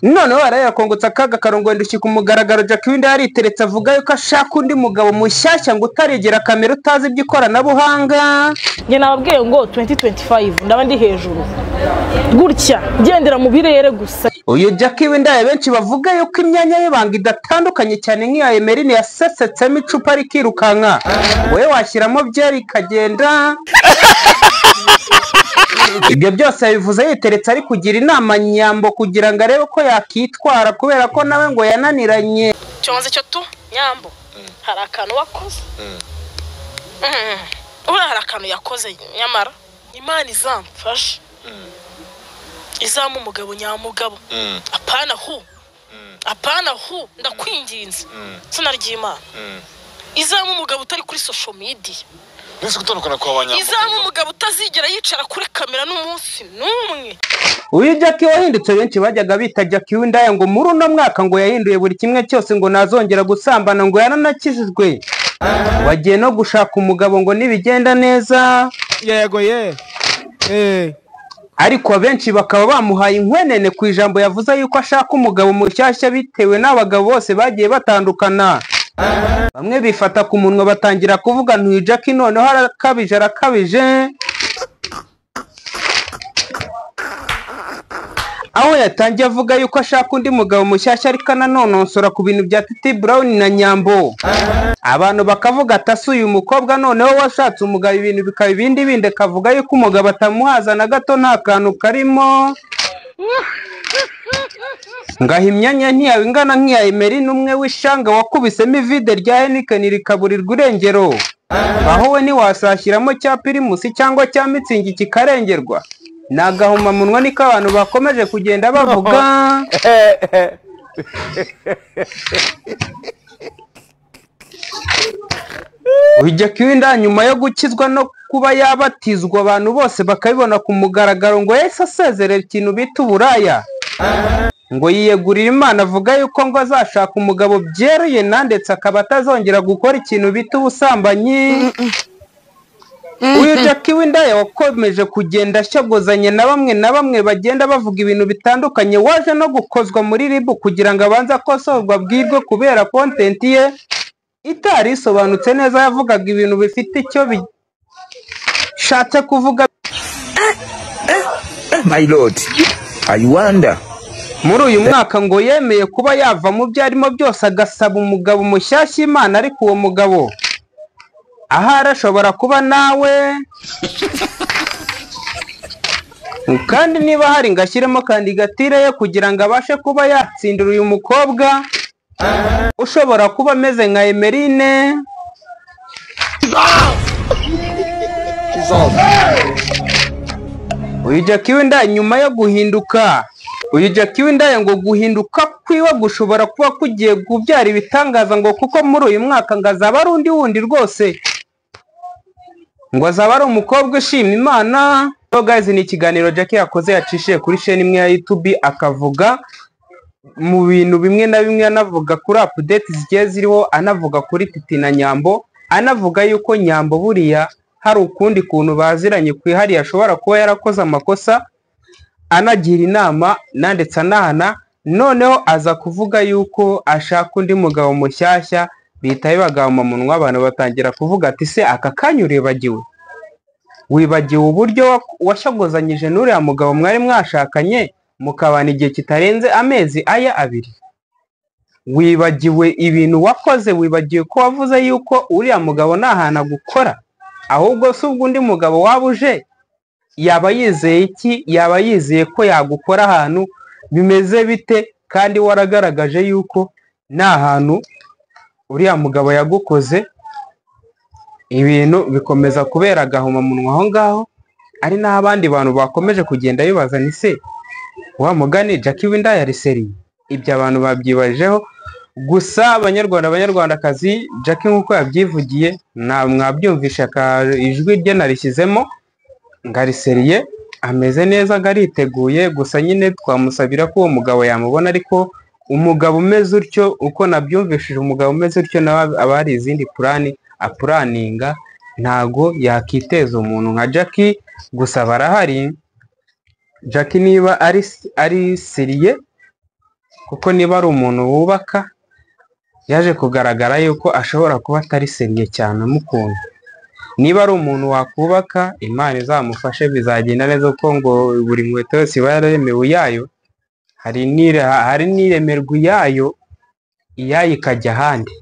noneho arayakongotsa akaga karongo ndushye ku mugaragaro Jackie Windaya yariteretse avuga yuko ashaka undi mugabo mushyashya ngo utaregera kamera utazi iby'ikoranabuhanga. Nge nababwiye ngo 2025 ndaba ndi hejuru gutya gendera mu birere gusa. Uyu Jackie Windaya benshi bavuga yuko imyanya y'ibanga idatandukanye cyane nk'iya Emeline yasesetsemo icupa rikirukanka we washyiramo byeri kagenda. Ibyo byose yabivuze yiteretse ari kugira inama Nyambo kugira ngo arebe ko yakitwara kubera ko nawe ngo yananiranye. Cyonze cyo tu Nyambo hari akantu wakoze hari akantu yakoze nyamara Imana izamfashe izamu umugabo nyamugabo apana hu ndakwinginze sinarya Imana izamu umugabo utari kuri social media nese gutandukana kwa Banyambo izamu umugabo utazigera yicara kuri kamera n'umunsi numwe. Uyu Jackie wahindutse benshi bajyaga bita Jackie Windaya ngo muri uno mwaka ngo yahinduye buri kimwe cyose ngo nazongera gusambana ngo yaranakijijwe wagiye no gushaka umugabo ngo nibigenda neza yego ariko benshi bakaba bamuhaye inkwenene ku ijambo yavuze yuko ashaka umugabo mushyashya bitewe n'abagabo bose bagiye batandukana. Bamwe bifata ku munwa batangira kuvuga ntuye Jackie noneho arakabije aho yatangiye avuga yuko ashaka undi mugabo mushyashya ariko ananonosora ku bintu bya Titi Brown na Nyambo. Abantu bakavuga ati uyu mukobwa noneho washatse umugabo ibintu bikaba ibindi akavuga yuko umugabo atamuhaza na gato nta kantu karimo. Ngaho imyanya ntiyawe ingana nk'iya Emeline umwe w'ishanga wakubisemo ivide rya Heineken rikaburirwa irengero aho we ntiwasashyiramo cya Primus cyangwa cya Mitsingi kikarengerwa. Nagahuma munwa niko abantu bakomeje kugenda bavuga. Uyu Jackie Windaya nyuma yo gukizwa no kuba yabatizwa abantu bose bakabibona ku mugaragaro ngo yahise asezerera ikintu bita uburaya ngo yiyegurira Imana avuga yuko ngo azashaka umugabo byeruye ndetse akaba atazongera gukora ikintu bita ubusambanyi. Uyu Jackie Windaya wakomeje kugenda ashogozanye na bamwe bagenda bavuga ibintu bitandukanye waje no gukozwa muri RIB kugira ngo abanze akosorwa bwirwe kubera content ye itari isobanutse neza. Yavugaga ibintu bifite icyo bishatse kuvuga. My lord, I wonder. Muri uyu mwaka ngo yemeye kuba yava mu byo arimo byose agasaba umugabo mushyashya Imana ariko uwo mugabo ahari ashobora kuba nawe kandi niba hari ngashyiremo kandidatire ye kugira ngo abashe kuba yatsindira uyu mukobwa ushobora kuba ameze nka Emeline. Uyu Jackie Windaya nyuma yo guhinduka uyu Jackie Windaya ngo guhinduka kwiwe gushobora kuba kugiye kubyara ibitangaza ngo kuko muri uyu mwaka ngo azaba ari undi wundi rwose ngo azaba ari umukobwa ushima Imana. So guys, ni ikiganiro Jackie yakoze yacishiye kuri chaîne imwe ya YouTube akavuga mu bintu bimwe na bimwe, anavuga kuri update zigiye ziriho, anavuga kuri Titi na Nyambo, anavuga yuko Nyambo buriya hari ukundi kuntu baziranye kwihari ashobora kuba yarakoze amakosa, anagira inama ndetse anahana. Noneho aza kuvuga yuko ashaka undi mugabo mushyashya bita bibaga mu munwa. Abantu batangira kuvuga ati se aka kanya wibagiwe uburyo washagozanyije n'uriya mugabo mwari mwashakanye mukabana igihe kitarenze amezi abiri? Wibagiwe ibintu wakoze? Wibagiwe ko wavuze yuko uriya mugabo nahana gukora? Ahubwo se ubwo undi mugabo wabuje yaba yizeye iki? Yaba yizeye ko yagukora ahantu bimeze bite? Kandi waragaragaje yuko nta hantu uriya mugabo yagukoze. Ibintu bikomeza kubera agahuma munwa aho ngaho, ari n'abandi bantu bakomeje kugenda bibaza ni se wa mugani Jackie Windaya yari seri. Ibyo abantu babyibajeho. Gusa abanyarwandakazi Jackie nkuko yabyivugiye mwabyumvisha ijwi rye narishyizemo ngari seriye, ameze neza gariteguye. Gusa nyine twamusabira ko uwo mugabo yamubona, ariko umugabo umeze utyo uko nabyumvishije, umugabo umeze utyo nawe abari izindi apuraninga ntago yakiteza umuntu nka Jackie. Gusa barahari Jackie niba ari seriye, kuko niba ari umuntu wubaka yaje kugaragara yuko ashobora kuba atari seriye cyane amukunda. Niba ari umuntu wakubaka, Imana izamufashe bizagenda neza, kuko ngo buri nkweto yose iba yaremewe iyayo, hari n'iremerwa iyayo ikajya ahandi.